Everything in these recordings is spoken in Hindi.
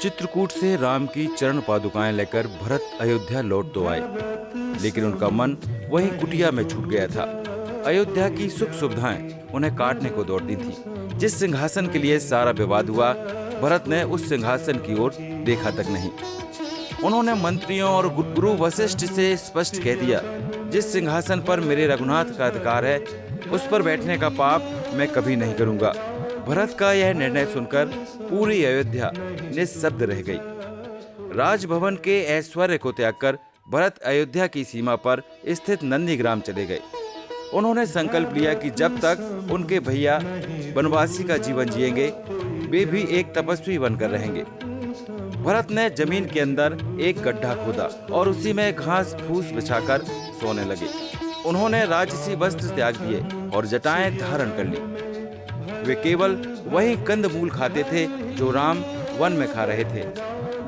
चित्रकूट से राम की चरण पादुकाएं लेकर भरत अयोध्या लौट तो आए, लेकिन उनका मन वहीं कुटिया में छूट गया था। अयोध्या की सुख सुविधाएं उन्हें काटने को दौड़ती थीं। जिस सिंहासन के लिए सारा विवाद हुआ, भरत ने उस सिंहासन की ओर देखा तक नहीं। उन्होंने मंत्रियों और गुरु वशिष्ठ से स्पष्ट कह दिया, जिस सिंहासन पर मेरे रघुनाथ का अधिकार है, उस पर बैठने का पाप मैं कभी नहीं करूंगा। भरत का यह निर्णय सुनकर पूरी अयोध्या निःशब्द रह गई। राजभवन के ऐश्वर्य को त्याग कर भरत अयोध्या की सीमा पर स्थित नंदीग्राम चले गए। उन्होंने संकल्प लिया कि जब तक उनके भैया वनवासी का जीवन जिएंगे, वे भी एक तपस्वी बनकर रहेंगे। भरत ने जमीन के अंदर एक गड्ढा खोदा और उसी में घास फूस बिछाकर सोने लगे। उन्होंने राजसी वस्त्र त्याग दिए और जटाएं धारण कर ली। वे केवल वही कंदमूल खाते थे जो राम वन में खा रहे थे।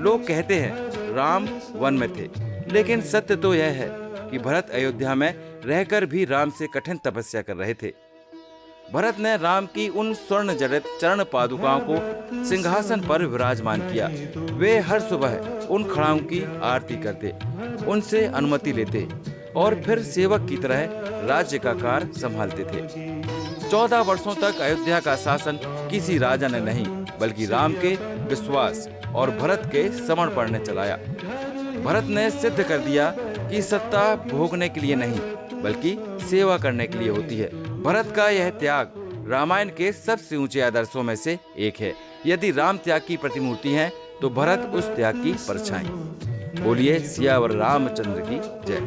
लोग कहते हैं राम वन में थे, लेकिन सत्य तो यह है कि भरत अयोध्या में रहकर भी राम से कठिन तपस्या कर रहे थे। भरत ने राम की उन स्वर्ण जड़ित चरण पादुकाओं को सिंहासन पर विराजमान किया। वे हर सुबह उन खड़ाओं की आरती करते, उनसे अनुमति लेते और फिर सेवक की तरह राज्य का कार्य संभालते थे। 14 वर्षों तक अयोध्या का शासन किसी राजा ने नहीं, बल्कि राम के विश्वास और भरत के समर्पण ने चलाया। भरत ने सिद्ध कर दिया कि सत्ता भोगने के लिए नहीं, बल्कि सेवा करने के लिए होती है। भरत का यह त्याग रामायण के सबसे ऊंचे आदर्शों में से एक है। यदि राम त्याग की प्रतिमूर्ति है, तो भरत उस त्याग की परछाई। बोलिए सियावर रामचंद्र की जय।